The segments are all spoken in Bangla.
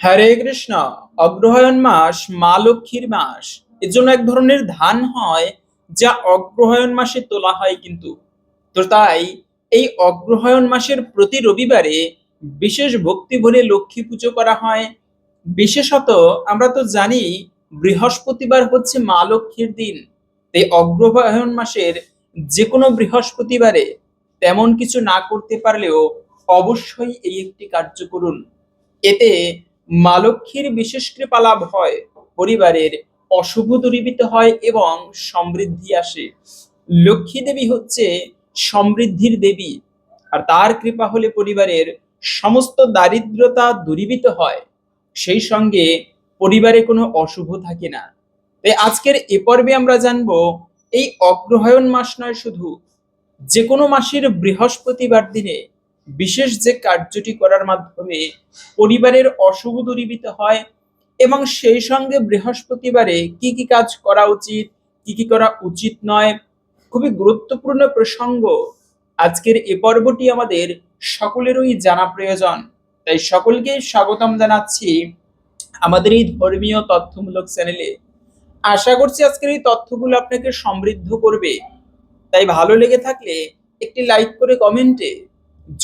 হরে কৃষ্ণ। অগ্রহায়ণ মাস মা লক্ষ্মীর মাস। এর জন্য এক ধরনের ধান হয় যা অগ্রহায়ণ মাসে তোলা হয়। কিন্তু তো তাই এই অগ্রহায়ণ মাসের প্রতি রবিবারে বিশেষ ভক্তি ভরে লক্ষ্মী পুজো করা হয়। বিশেষত আমরা তো জানি বৃহস্পতিবার হচ্ছে মা লক্ষ্মীর দিন। এই অগ্রহায়ণ মাসের যে কোনো বৃহস্পতিবারে তেমন কিছু না করতে পারলেও অবশ্যই এই একটি কার্য করুন। এতে মা লক্ষ্মীর বিশেষ কৃপা লাভ হয়, পরিবারের অশুভ দূরীভূত হয় এবং সমৃদ্ধি আসে। লক্ষ্মী দেবী হচ্ছে সমৃদ্ধির দেবী, আর তার কৃপা হলে পরিবারের সমস্ত দারিদ্রতা দূরীভূত হয়, সেই সঙ্গে পরিবারে কোনো অশুভ থাকে না। তাই আজকের এ পর্বে আমরা জানবো এই অগ্রহায়ণ মাস নয়, শুধু যে কোনো মাসের বৃহস্পতিবার দিনে বিশেষ যে কার্যটি করার মাধ্যমে পরিবারের অশুভ দূরীভূত হয় এবং সেই সঙ্গে বৃহস্পতিবারে কি কি কাজ করা উচিত, কি কি করা উচিত নয়, খুবই গুরুত্বপূর্ণ প্রসঙ্গ। আজকের এ পর্বটি আমাদের সকলেরই জানা প্রয়োজন। তাই সকলকে স্বাগতম জানাচ্ছি আমাদের এই ধর্মীয় তথ্যমূলক চ্যানেলে। আশা করছি আজকের এই তথ্যগুলো আপনাকে সমৃদ্ধ করবে। তাই ভালো লেগে থাকলে একটি লাইক করে কমেন্টে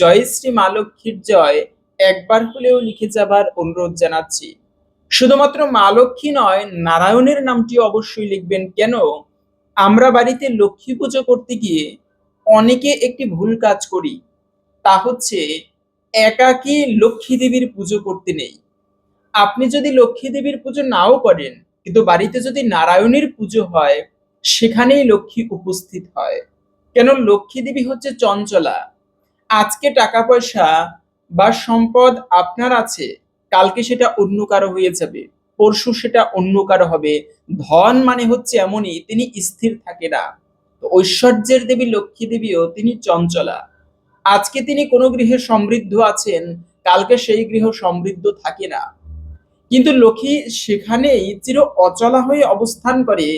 জয় শ্রী মা লক্ষ্মীর জয় একবার হলেও লিখে যাবার অনুরোধ জানাচ্ছি। শুধুমাত্র মা লক্ষ্মী নয়, নারায়ণের নামটি অবশ্যই লিখবেন। কেন? আমরা বাড়িতে লক্ষ্মী পুজো করতে গিয়ে অনেকে একটি ভুল কাজ করি, তা হচ্ছে একাকী লক্ষ্মী দেবীর পুজো করতে নেই। আপনি যদি লক্ষ্মী দেবীর পুজো নাও করেন, কিন্তু বাড়িতে যদি নারায়ণের পুজো হয়, সেখানেই লক্ষ্মী উপস্থিত হয়। কেন? লক্ষ্মী দেবী হচ্ছে চঞ্চলা। আজকে টাকা পয়সা বা সম্পদ আপনার আছে, কালকে সেটা অন্য কারো হয়ে যাবে, পরশু সেটা অন্য কারো হবে। ধন মানে হচ্ছে এমনই, তিনি স্থির থাকে না। তো ঐশ্বর্যের দেবী লক্ষ্মী দেবীও তিনি চঞ্চলা। আজকে তিনি কোনো গৃহে সমৃদ্ধ আছেন, কালকে সেই গৃহ সমৃদ্ধ থাকে না। কিন্তু লক্ষ্মী সেখানেই চির অচলা হয়ে অবস্থান করে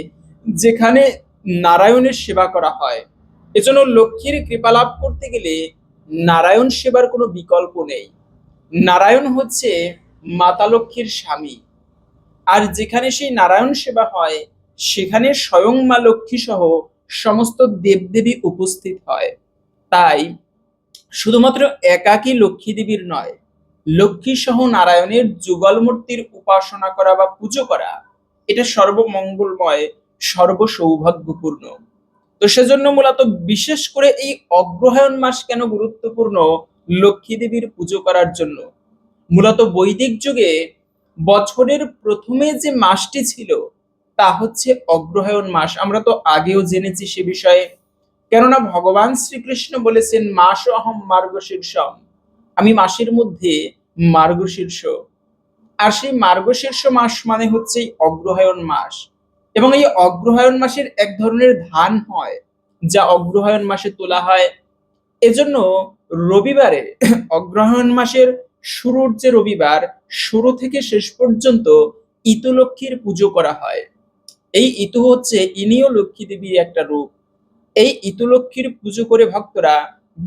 যেখানে নারায়ণের সেবা করা হয়। এজন্য লক্ষ্মীর কৃপা লাভ করতে গেলে নারায়ণ সেবার কোনো বিকল্প নেই। নারায়ণ হচ্ছে মাতা লক্ষ্মীর স্বামী, আর যেখানে সেই নারায়ণ সেবা হয় সেখানে স্বয়ং মা লক্ষ্মী সহ সমস্ত দেবদেবী উপস্থিত হয়। তাই শুধুমাত্র একাকী লক্ষ্মী দেবীর নয়, লক্ষ্মী সহ নারায়ণের যুগল মূর্তির উপাসনা করা বা পুজো করা, এটা সর্বমঙ্গলময়, সর্বসৌভাগ্যপূর্ণ। তো সেজন্য মূলত বিশেষ করে এই অগ্রহায়ণ মাস কেন গুরুত্বপূর্ণ লক্ষ্মী দেবীর পুজো করার জন্য? মূলত বৈদিক যুগে বছরের প্রথমে যে মাসটি ছিল তা হচ্ছে অগ্রহায়ণ মাস। আমরা তো আগেও জেনেছি সে বিষয়ে। কেননা ভগবান শ্রীকৃষ্ণ বলেছেন মাস অহম মার্গশীর্ষম, আমি মাসের মধ্যে মার্গশীর্ষ। আর সেই মার্গশীর্ষ মাস মানে হচ্ছে অগ্রহায়ণ মাস। এবং এই অগ্রহায়ণ মাসের এক ধরনের ধান হয় যা অগ্রহায়ণ মাসে তোলা হয়। এজন্য রবিবারে অগ্রহায়ণ মাসের শুরুর যে রবিবার, শুরু থেকে শেষ পর্যন্ত ইতু লক্ষ্মীর পুজো করা হয়। এই ইতু হচ্ছে ইনিও লক্ষ্মী দেবীর একটা রূপ। এই ইতু লক্ষ্মীর পুজো করে ভক্তরা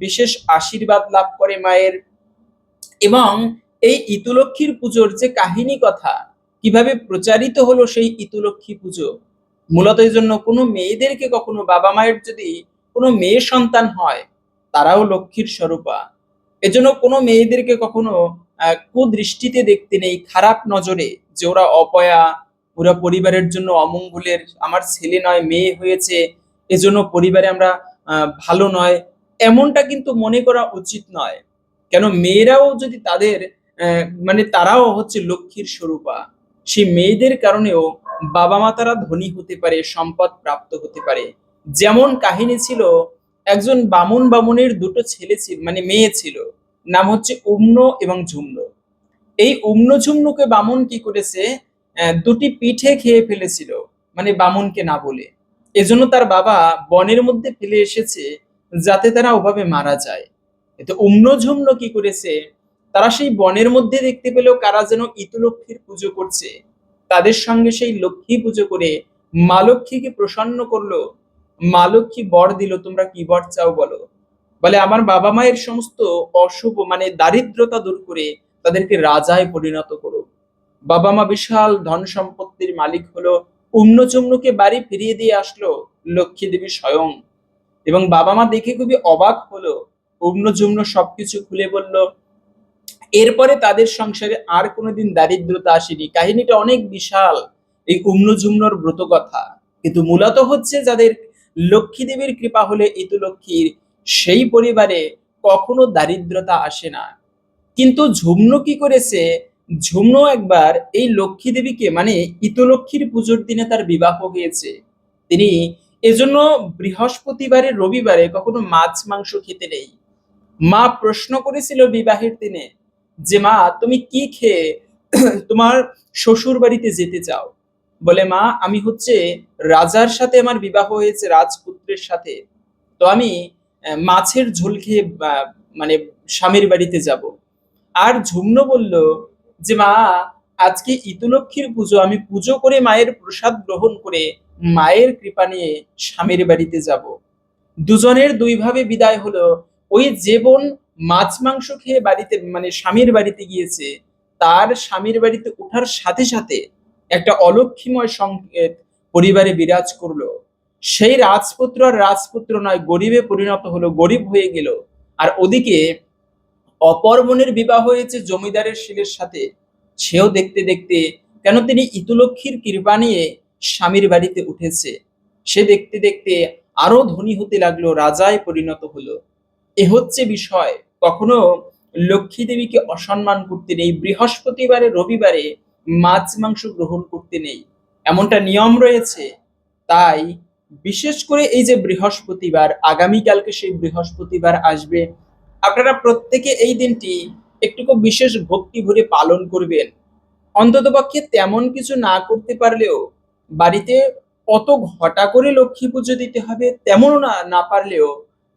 বিশেষ আশীর্বাদ লাভ করে মায়ের। এবং এই ইতুলক্ষ্মীর পুজোর যে কাহিনী কথা, কিভাবে প্রচারিত হলো সেই ইতুলক্ষ্মী পুজো, মূলত এই জন্য কোনো মেয়েদেরকে কখনো, বাবা মায়ের যদি কোনো মেয়ে সন্তান হয়, তারাও লক্ষ্মীর স্বরূপা। এজন্য কোনো মেয়েদেরকে কখনো কুদৃষ্টিতে দেখতে নেই, খারাপ নজরে, যে ওরা অপয়া, ওরা পরিবারের জন্য অমঙ্গলের, আমার ছেলে নয় মেয়ে হয়েছে এজন্য পরিবারে আমরা ভালো নয়, এমনটা কিন্তু মনে করা উচিত নয়। কেন? মেয়েরাও যদি তাদের মানে তারাও হচ্ছে লক্ষ্মীর স্বরূপা। সেই মেয়েদের কারণেও বাবা মা তারা ধনী হতে পারে, সম্পদ প্রাপ্ত হতে পারে। যেমন কাহিনী ছিল, একজন বামুনের দুটো ছেলে ছিল, মানে মেয়ে ছিল, নাম হচ্ছে উম্ন এবং ঝুম্ন। এই উম্ন ঝুম্নুকে বামুন কি করেছে, দুটি পিঠে খেয়ে ফেলেছিল, মানে বামুনকে না বলে। এজন্য তার বাবা বনের মধ্যে ফেলে এসেছে যাতে তারা ওভাবে মারা যায়। এতে উম্ন ঝুম্ন কি করেছে, তারা সেই বনের মধ্যে দেখতে পেল কারা যেন ইতুলক্ষ্মীর পুজো করছে। তাদের সঙ্গে সেই লক্ষ্মী পুজো করে মা লক্ষ্মীকে প্রসন্ন করলো। মা লক্ষ্মী বর দিল, তোমরা কি বর চাও বলো। বলে আমার বাবা মায়ের সমস্ত অশুভ মানে দারিদ্রতা দূর করে তাদেরকে রাজায় পরিণত করো। বাবা মা বিশাল ধন সম্পত্তির মালিক হলো, উম্নচুম্নকে বাড়ি ফিরিয়ে দিয়ে আসলো লক্ষ্মী দেবী স্বয়ং। এবং বাবা মা দেখে খুবই অবাক হলো, উম্নজুম্ন সবকিছু খুলে বলল। এরপরে তাদের সংসারে আর কোনোদিন দারিদ্রতা আসেনি। কাহিনীটা অনেক বিশাল, এই উম্নজুম্নর ব্রত কথা। কিন্তু মূলত হচ্ছে যাদের লক্ষ্মী দেবীর কৃপা হলে ইতুলক্ষ্মীর, সেই পরিবারে কখনো দারিদ্রতা আসে না। কিন্তু ঝুম্ন কি করেছে, ঝুম্ন একবার এই লক্ষ্মী দেবীকে মানে ইতুলক্ষ্মীর পুজোর দিনে তার বিবাহ হয়েছে, তিনি এজন্য বৃহস্পতিবারে রবিবারে কখনো মাছ মাংস খেতে নেই। মা প্রশ্ন করেছিল বিবাহের দিনে যে মা তুমি কি খেয়ে তোমার শ্বশুর বাড়িতে যেতে চাও? বলে মা আমি হচ্ছে রাজার সাথে আমার বিবাহ হয়েছে, রাজপুত্রের সাথে, তো আমি মাছের ঝোল খেয়ে মানে স্বামীর বাড়িতে যাব। আর ঝুমনো বলল যে মা আজকে ইতুলক্ষ্মীর পুজো, আমি পুজো করে মায়ের প্রসাদ গ্রহণ করে মায়ের কৃপা নিয়ে স্বামীর বাড়িতে যাব। দুজনের দুই ভাবে বিদায় হলো। ওই যে বোন মাছ মাংস খেয়ে বাড়িতে মানে স্বামীর বাড়িতে গিয়েছে, তার স্বামীর বাড়িতে ওঠার সাথে সাথে একটা অলক্ষীময় সংকেত পরিবারে বিরাজ করলো। সেই রাজপুত্র আর রাজপুত্র নয়, গরিবে পরিণত হলো, গরিব হয়ে গেল। আর ওদিকে অপর বোনের বিবাহ হয়েছে জমিদারের ছেলের সাথে, সেও দেখতে দেখতে, কেন তিনি ইতুলক্ষ্মীর কৃপা নিয়ে স্বামীর বাড়িতে উঠেছে, সে দেখতে দেখতে আরো ধনী হতে লাগলো, রাজায় পরিণত হলো। এ হচ্ছে বিষয়। কখনো লক্ষ্মী দেবীকে অসম্মান করতে নেই, বৃহস্পতিবারে রবিবারে মাছ মাংস গ্রহণ করতে নেই, এমনটা নিয়ম রয়েছে। তাই বিশেষ করে এই যে বৃহস্পতিবার, আগামীকালকে সেই বৃহস্পতিবার আসবে, আপনারা প্রত্যেকে এই দিনটি একটুকু বিশেষ ভক্তি ভরে পালন করবেন। অন্ততপক্ষে তেমন কিছু না করতে পারলেও বাড়িতে অত ঘটা করে লক্ষ্মী পুজো দিতে হবে তেমনও না না পারলেও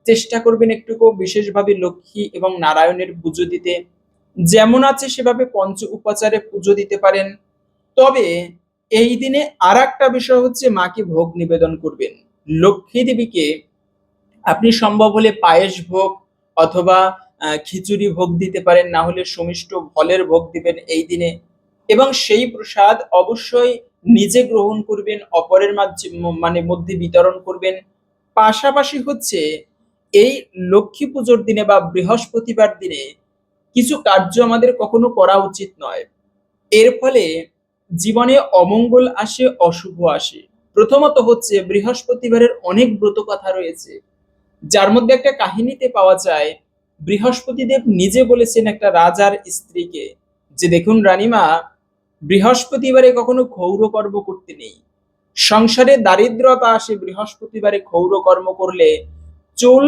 চেষ্টা করবেন একটুকু বিশেষভাবে লক্ষ্মী এবং নারায়ণের পুজো দিতে। যেমন আছে সেভাবে পঞ্চ উপাচারে পুজো দিতে পারেন। তবে এই দিনে আর একটা বিষয় হচ্ছে মাকে ভোগ নিবেদন করবেন। লক্ষ্মী দেবীকে আপনি সম্ভব হলে পায়েস ভোগ অথবা খিচুড়ি ভোগ দিতে পারেন, না হলে সুমিষ্ট ফলের ভোগ দিবেন এই দিনে। এবং সেই প্রসাদ অবশ্যই নিজে গ্রহণ করবেন, অপরের মানে মধ্যে বিতরণ করবেন। পাশাপাশি হচ্ছে এই লক্ষ্মী পুজোর দিনে বা বৃহস্পতিবার দিনে কিছু কার্য আমাদের কখনো করা উচিত নয়। এর ফলে জীবনে অমঙ্গল আসে, অশুভ আসে। প্রথমত হচ্ছে বৃহস্পতিবারের অনেক ব্রত কথা রয়েছে, যার মধ্যে একটা কাহিনীতে পাওয়া যায় বৃহস্পতিদেব নিজে বলেছেন একটা রাজার স্ত্রীকে যে দেখুন রানীমা, বৃহস্পতিবারে কখনো ক্ষৌর কর্ম করতে নেই। সংসারে দারিদ্রতা আসে বৃহস্পতিবারে ক্ষৌর কর্ম করলে, চুল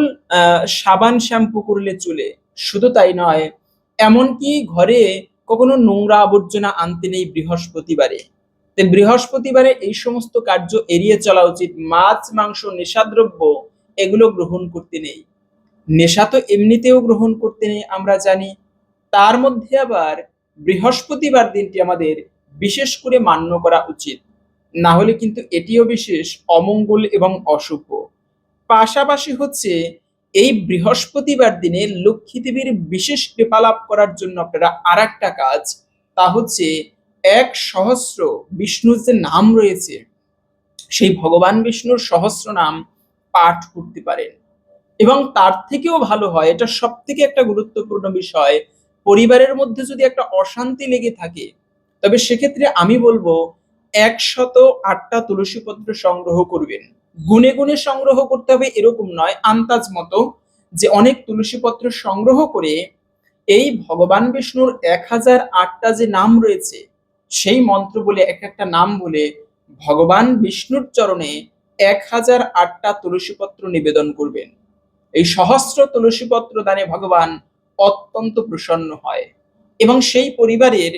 সাবান শ্যাম্পু করলে চুলে। শুধু তাই নয়, এমনকি ঘরে কখনো নোংরা আবর্জনা আনতে নেই বৃহস্পতিবারে। তাই বৃহস্পতিবারে এই সমস্ত কার্য এড়িয়ে চলা উচিত। মাছ মাংস নেশাদ্রব্য এগুলো গ্রহণ করতে নেই। নেশা তো এমনিতেও গ্রহণ করতে নেই আমরা জানি, তার মধ্যে আবার বৃহস্পতিবার দিনটি আমাদের বিশেষ করে মান্য করা উচিত, না হলে কিন্তু এটিও বিশেষ অমঙ্গল এবং অশুভ। পাশাপাশি হচ্ছে এই বৃহস্পতিবার দিনে লক্ষ্মী দেবীর বিশেষ কৃপা লাভ করার জন্য আপনারা আর একটা কাজ, তা হচ্ছে ১ সহস্র বিষ্ণুর যে নাম রয়েছে সেই ভগবান বিষ্ণুর সহস্র নাম পাঠ করতে পারেন। এবং তার থেকেও ভালো হয়, এটা সব থেকে একটা গুরুত্বপূর্ণ বিষয়, পরিবারের মধ্যে যদি একটা অশান্তি লেগে থাকে তবে সেক্ষেত্রে আমি বলবো ১০৮টা তুলসী পত্র সংগ্রহ করবেন। গুনে গুনে সংগ্রহ করতে হবে এরকম নয়, আন্দাজ মতো যে অনেক তুলসী পত্র সংগ্রহ করে এই ভগবান বিষ্ণুর ১০০৮টা যে নাম রয়েছে সেই মন্ত্র বলে, এক একটা নাম বলে ভগবান বিষ্ণুর চরণে ১০০৮টা তুলসী পত্র নিবেদন করবেন। এই সহস্র তুলসী পত্র দানে ভগবান অত্যন্ত প্রসন্ন হয় এবং সেই পরিবারের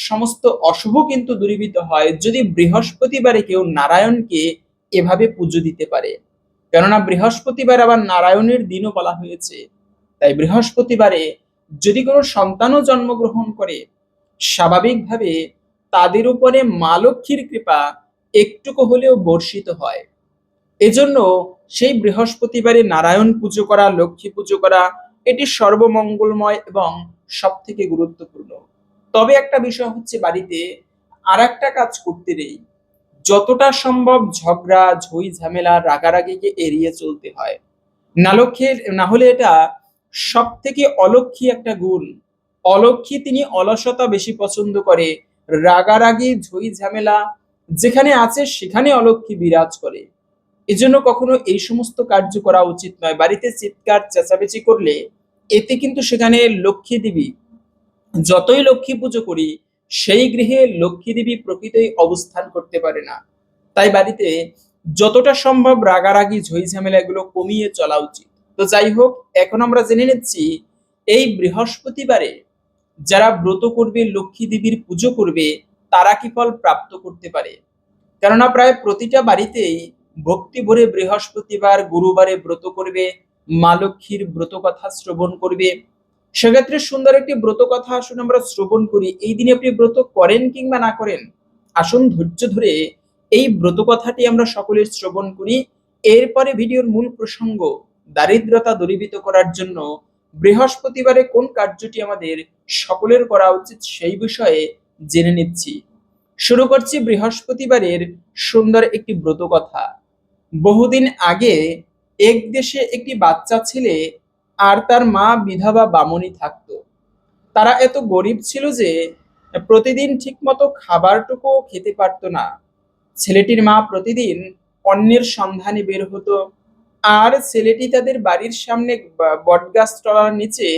সমস্ত অশুভ কিন্তু দূরীভূত হয় যদি বৃহস্পতিবারে কেউ নারায়ণকে এভাবে পুজো দিতে পারে। কেননা বৃহস্পতিবার আবার নারায়ণের দিনও বলা হয়েছে। তাই বৃহস্পতিবারে যদি কোনো সন্তানও জন্মগ্রহণ করে, স্বাভাবিকভাবে তাদের উপরে মা লক্ষ্মীর কৃপা একটুকু হলেও বর্ষিত হয়। এজন্য সেই বৃহস্পতিবারে নারায়ণ পুজো করা, লক্ষ্মী পুজো করা এটি সর্বমঙ্গলময় এবং সব থেকে গুরুত্বপূর্ণ। তবে একটা বিষয় হচ্ছে বাড়িতে আর একটা কাজ করতে নেই, যতটা সম্ভব ঝগড়া ঝই ঝামেলা রাগারাগিকে এড়িয়ে চলতে হয়। না হলে এটা সব থেকে অলক্ষী একটা গুণ। অলক্ষী তিনি অলসতা বেশি পছন্দ করে, রাগারাগি ঝই ঝামেলা যেখানে আছে সেখানে অলক্ষী বিরাজ করে। এজন্য কখনো এই সমস্ত কার্য করা উচিত নয়। বাড়িতে চিৎকার চেঁচামেচি করলে এতে কিন্তু সেখানে লক্ষ্মী দেবী, যতই লক্ষ্মী পুজো করি সেই গৃহে লক্ষ্মী দেবী প্রকৃতই অবস্থান করতে পারে না। তাই বাড়িতে যতটা সম্ভব রাগারাগি ঝই ঝামেলা এগুলো কমিয়ে চলা উচিত। তো যাই হোক, এখন আমরা জেনে নিচ্ছি এই বৃহস্পতিবারে যারা ব্রত করবে, লক্ষ্মী দেবীর পুজো করবে, তারা কি ফল প্রাপ্ত করতে পারে। কেননা প্রায় প্রতিটা বাড়িতেই ভক্তি ভরে বৃহস্পতিবার গুরুবারে ব্রত করবে, মা লক্ষ্মীর ব্রত কথা শ্রবণ করবে। সেক্ষেত্রে সুন্দর একটি ব্রত কথা আসুন আমরা শ্রবণ করি। এই দিনে আপনি ব্রত করেন কিংবা না করেন, আসুন ধৈর্য ধরে এই ব্রত কথাটি আমরা সকলে শ্রবণ করি। এরপরে ভিডিওর মূল প্রসঙ্গ, দারিদ্রতা দূরীভূত করার জন্য বৃহস্পতিবারে কোন কার্যটি আমাদের সকলের করা উচিত সেই বিষয়ে জেনে নিচ্ছি। শুরু করছি বৃহস্পতিবারের সুন্দর একটি ব্রত কথা। বহুদিন আগে এক দেশে একটি বাচ্চা ছেলে আর তার মা বিধবা বামুনি থাকতো। তারা এত গরিব ছিল যে প্রতিদিন ঠিকমতো খাবারটুকু খেতে পারতো না। ছেলেটির মা প্রতিদিন অন্যের সন্ধানে বের হতো, আর ছেলেটি তাদের বাড়ির সামনে বটগাছ তলার নিচে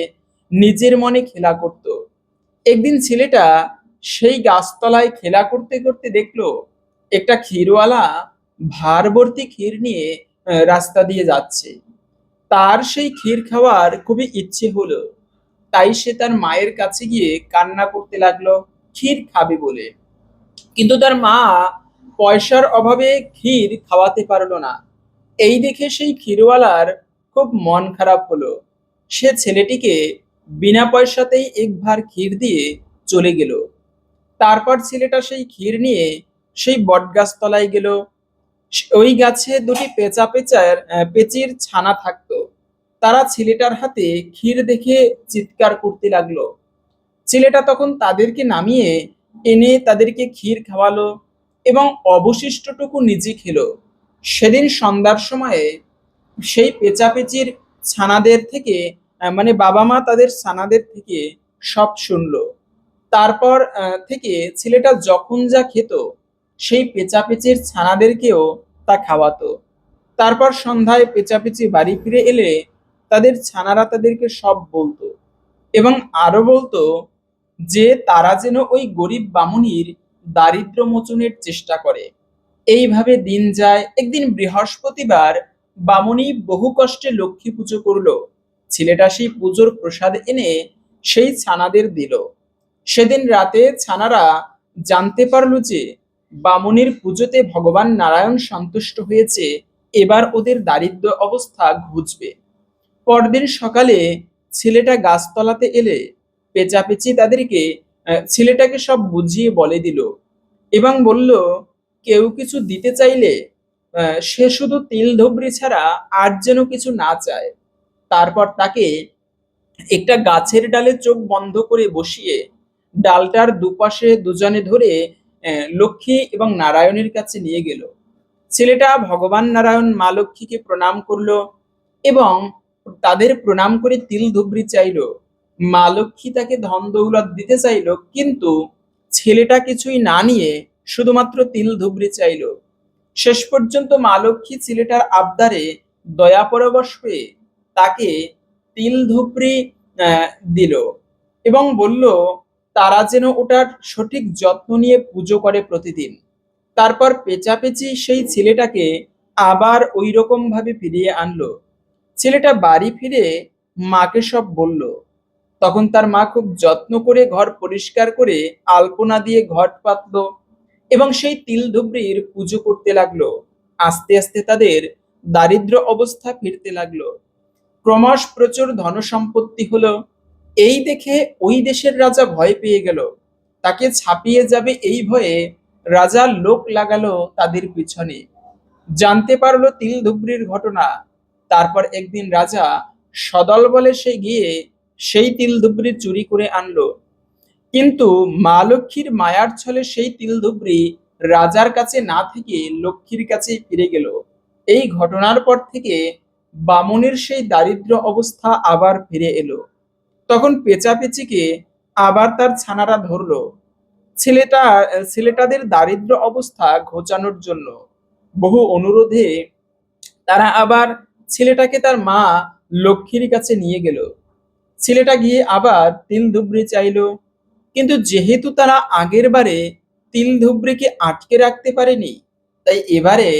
নিজের মনে খেলা করত। একদিন ছেলেটা সেই গাছতলায় খেলা করতে করতে দেখলো একটা ক্ষীরওয়ালা ভার ভর্তি ক্ষীর নিয়ে রাস্তা দিয়ে যাচ্ছে। তার সেই ক্ষীর খাওয়ার খুবই ইচ্ছে হলো, তাই সে তার মায়ের কাছে গিয়ে কান্না করতে লাগলো ক্ষীর খাবে বলে। কিন্তু তার মা পয়সার অভাবে ক্ষীর খাওয়াতে পারলো না। এই দেখে সেই ক্ষীরওয়ালার খুব মন খারাপ হলো। সে ছেলেটিকে বিনা পয়সাতেই এক ভার ক্ষীর দিয়ে চলে গেল। তারপর ছেলেটা সেই ক্ষীর নিয়ে সেই বটগাছ তলায় গেল। ওই গাছে দুটি পেঁচির ছানা থাকতো। তারা ছেলেটার হাতে ক্ষীর দেখে চিৎকার করতে লাগলো। ছেলেটা তখন তাদেরকে নামিয়ে এনে তাদেরকে ক্ষীর খাওয়ালো এবং অবশিষ্টটুকু নিজে খেলো। সেদিন সন্ধ্যার সময়ে সেই পেঁচাপেচির ছানাদের থেকে মানে বাবা মা তাদের ছানাদের থেকে সব শুনলো। তারপর থেকে ছেলেটা যখন যা খেত সেই পেঁচাপেচির ছানাদেরকেও তা খাওয়াতো। তারপর সন্ধ্যায় পেঁচাপেচি বাড়ি ফিরে এলে তাদের ছানারা তাদেরকে সব বলতো এবং আরো বলতো যে তারা যেন ওই গরিব বামুনির দারিদ্র মোচনের চেষ্টা করে। এইভাবে দিন যায়। একদিন বৃহস্পতিবার বামুনি বহু কষ্টে লক্ষ্মী পুজো করলো। ছেলেটা সেই পুজোর প্রসাদ এনে সেই ছানাদের দিল। সেদিন রাতে ছানারা জানতে পারলো যে বামুনির পুজোতে ভগবান নারায়ণ সন্তুষ্ট হয়েছে, এবার ওদের দারিদ্র অবস্থা ঘুচবে। পরদিন সকালে ছেলেটা গাছতলাতে এলে পেঁচাপেচি তাদেরকে ছেলেটাকে সব বুঝিয়ে বলে দিল এবং বলল, কেউ কিছু দিতে চাইলে সে শুধু তিল ধুবড়ি ছাড়া আর যেন কিছু না চায়। তারপর তাকে একটা গাছের ডালে চোখ বন্ধ করে বসিয়ে ডালটার দুপাশে দুজনে ধরে লক্ষ্মী এবং নারায়ণের কাছে নিয়ে গেল। ছেলেটা ভগবান নারায়ণ মা লক্ষ্মীকে প্রণাম করলো এবং তাদের প্রণাম করে তিল ধুবড়ি চাইলো। মা লক্ষ্মী তাকে ধন দৌলত দিতে চাইলো, কিন্তু ছেলেটা কিছুই না নিয়ে শুধুমাত্র তিল ধুবড়ি চাইলো। শেষ পর্যন্ত মা লক্ষ্মী ছেলেটার আবদারে দয়া পরবশ হয়ে তাকে তিল ধুবড়ি আহ, দিল এবং বলল তারা যেন ওটার সঠিক যত্ন নিয়ে পুজো করে প্রতিদিন। তারপর পেঁচাপেচি সেই ছেলেটাকে আবার ওই রকম ভাবে ফিরিয়ে আনলো। ছেলেটা বাড়ি ফিরে মাকে সব বলল। তখন তার মা খুব যত্ন করে ঘর পরিষ্কার করে আলপনা দিয়ে ঘট পাতলো এবং সেই তিল ধুবড়ির পুজো করতে লাগলো। আস্তে আস্তে তাদের দারিদ্র অবস্থা ফিরতে লাগলো। ক্রমশ প্রচুর ধন সম্পত্তি হলো। এই দেখে ওই দেশের রাজা ভয় পেয়ে গেল। তাকে ছাপিয়ে যাবে এই ভয়ে রাজা লোক লাগালো তাদের পিছনে। জানতে পারলো তিল ধুবড়ির ঘটনা। তারপর একদিন রাজা সদল বলে সে গিয়ে সেই তিল ধুবড়ি চুরি করে আনলো। কিন্তু মা লক্ষ্মীর মায়ার ছলে সেই তিলধুবড়ি রাজার কাছে না থেকে লক্ষ্মীর কাছে ফিরে গেল। এই ঘটনার পর থেকে বামুনের সেই দারিদ্র অবস্থা আবার ফিরে এলো। তখন পেঁচাপেচিকে আবার তার ছানারা ধরলো ছেলেটা ছেলেটাদের দারিদ্র অবস্থা ঘোচানোর জন্য। বহু অনুরোধে তারা আবার ছেলেটাকে তার মা লক্ষ্মীর কাছে নিয়ে গেল। ছেলেটা গিয়ে আবার তিল ধুবড়ি চাইলো, কিন্তু যেহেতু তারা আগের বারে তিল ধুবড়িকে আটকে রাখতে পারেনি, তাই এবারে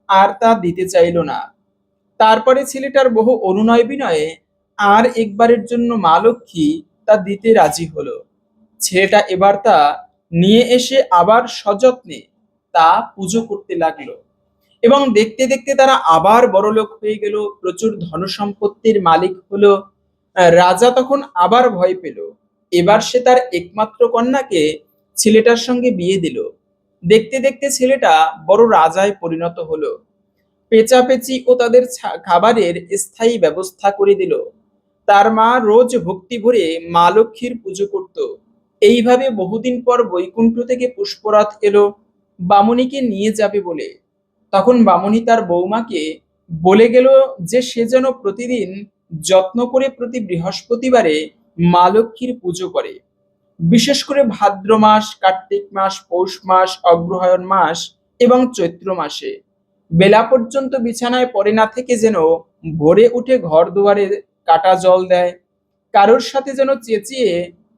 আর তা দিতে চাইলো না। তারপরে ছেলেটার বহু অনুনয় বিনয়ে আর একবারের জন্য মা লক্ষ্মী তা দিতে রাজি হলো। ছেলেটা এবার তা নিয়ে এসে আবার সযত্নে তা পুজো করতে লাগলো, এবং দেখতে দেখতে তারা আবার বড়লোক হয়ে গেল, প্রচুর ধন সম্পত্তির মালিক হলো। রাজা তখন আবার ভয় পেল। এবার সে তার একমাত্র কন্যাকে ছেলেটার সঙ্গে বিয়ে দিল। দেখতে দেখতে ছেলেটা বড় রাজায় পরিণত হলো। পেঁচাপেচি ও তাদের খাবারের স্থায়ী ব্যবস্থা করে দিল। তার মা রোজ ভক্তি ভরে মা লক্ষ্মীর পুজো করত। এইভাবে বহুদিন পর বৈকুণ্ঠ থেকে পুষ্পরথ এলো বামুনিকে নিয়ে যাবে বলে। তখন বামুনি তার বৌমাকে বলে গেল যে সে যেন প্রতিদিন যত্ন করে প্রতি বৃহস্পতিবারে মা লক্ষ্মীর পুজো করে, বিশেষ করে ভাদ্র মাস, কার্তিক মাস, পৌষ মাস, অগ্রহায়ণ মাস এবং চৈত্র মাসে বেলা পর্যন্ত বিছানায় পড়ে না থেকে যেন ভোরে উঠে ঘর দুয়ারে কাটা জল দেয়, কারোর সাথে যেন চেঁচিয়ে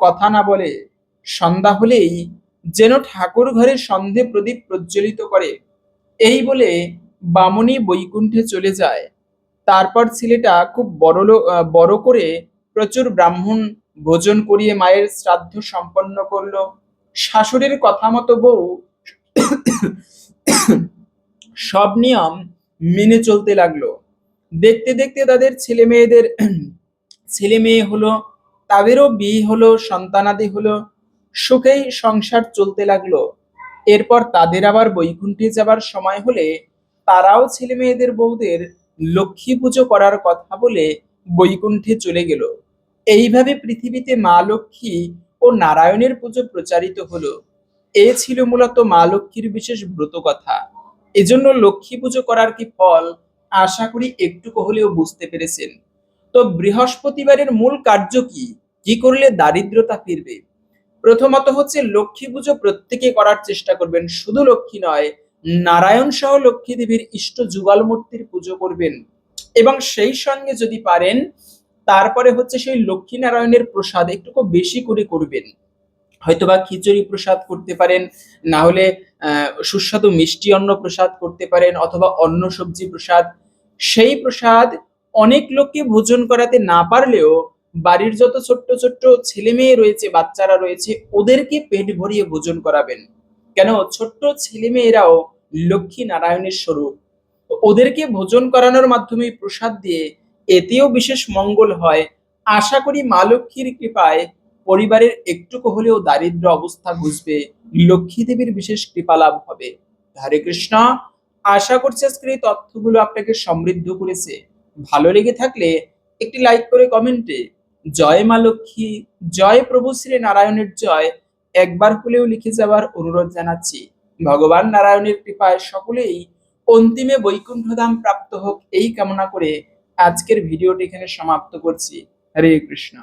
কথা না বলে, সন্ধ্যা হলেই যেন ঠাকুর ঘরে সন্ধে প্রদীপ প্রজ্বলিত করে। এই বলে বামুনি বৈকুণ্ঠে চলে যায়। তারপর ছেলেটা খুব বড় করে প্রচুর ব্রাহ্মণ ভোজন করিয়ে মায়ের শ্রাদ্ধ সম্পন্ন করলো। শাশুড়ির কথা মতো বউ সব নিয়ম মেনে চলতে লাগলো। দেখতে দেখতে তাদের ছেলে মেয়ে হলো, তাদেরও বিয়ে হলো, সন্তানাদি হলো, সুখেই সংসার চলতে লাগলো। এরপর তাদের আবার বৈকুণ্ঠে যাবার সময় হলে তারাও ছেলে মেয়েদের বউদের লক্ষ্মী পুজো করার কথা বলে বৈকুণ্ঠে চলে গেল। এইভাবে পৃথিবীতে মা লক্ষ্মী ও নারায়ণের পুজো প্রচারিত হলো। এ ছিল মূলত মা লক্ষ্মীর বিশেষ ব্রত কথা। এজন্য লক্ষ্মী পুজো করার কি ফল, আশা করি একটুকু হলেও বুঝতে পেরেছেন। তো বৃহস্পতিবারের মূল কার্য কি, কি করলে দারিদ্রতা ফিরবে? প্রথমত হচ্ছে লক্ষ্মী পুজো প্রত্যেকে করার চেষ্টা করবেন, শুধু লক্ষ্মী নয়, নারায়ণ সহ লক্ষ্মী দেবীর ইষ্ট যুগল মূর্তির পুজো করবেন। এবং সেই সঙ্গে যদি পারেন তারপরে হচ্ছে সেই লক্ষ্মী নারায়ণের প্রসাদ একটু বেশি করে করবেন। হয়তোবা খিচুড়ি প্রসাদ করতে পারেন, না হলে সুস্বাদু মিষ্টি অন্ন প্রসাদ করতে পারেন, অথবা অন্ন সবজি প্রসাদ। সেই প্রসাদ অনেক লোককে ভোজন করাতে না পারলেও বাড়ির যত ছোট্ট ছোট্ট ছেলে মেয়ে রয়েছে, বাচ্চারা রয়েছে, ওদেরকে পেট ভরিয়ে ভোজন করাবেন। কেন, ছোট্ট ছেলে মেয়েরাও লক্ষ্মী নারায়ণের স্বরূপ। ওদেরকে ভোজন করানোর মাধ্যমে প্রসাদ দিয়ে এতেও বিশেষ মঙ্গল হয়। আশা করি মা লক্ষ্মীর কৃপায় পরিবারের একটুকু হলেও দারিদ্র অবস্থা ঘুচবে, লক্ষ্মী দেবীর বিশেষ কৃপা লাভ হবে। হরে কৃষ্ণ। আশা করছি আজকের এই তথ্যগুলো আপনাকে সমৃদ্ধ করেছে। ভালো লেগে থাকলে একটি লাইক করে কমেন্টে জয় মা লক্ষ্মী, জয় প্রভু শ্রী নারায়ণের জয় একবার হলেও লিখে যাওয়ার অনুরোধ জানাচ্ছি। ভগবান নারায়ণের কৃপায় সকলেই অন্তিমে বৈকুণ্ঠ ধাম প্রাপ্ত হোক, এই কামনা করে আজকের ভিডিওটি এখানে সমাপ্ত করছি। হরে কৃষ্ণ।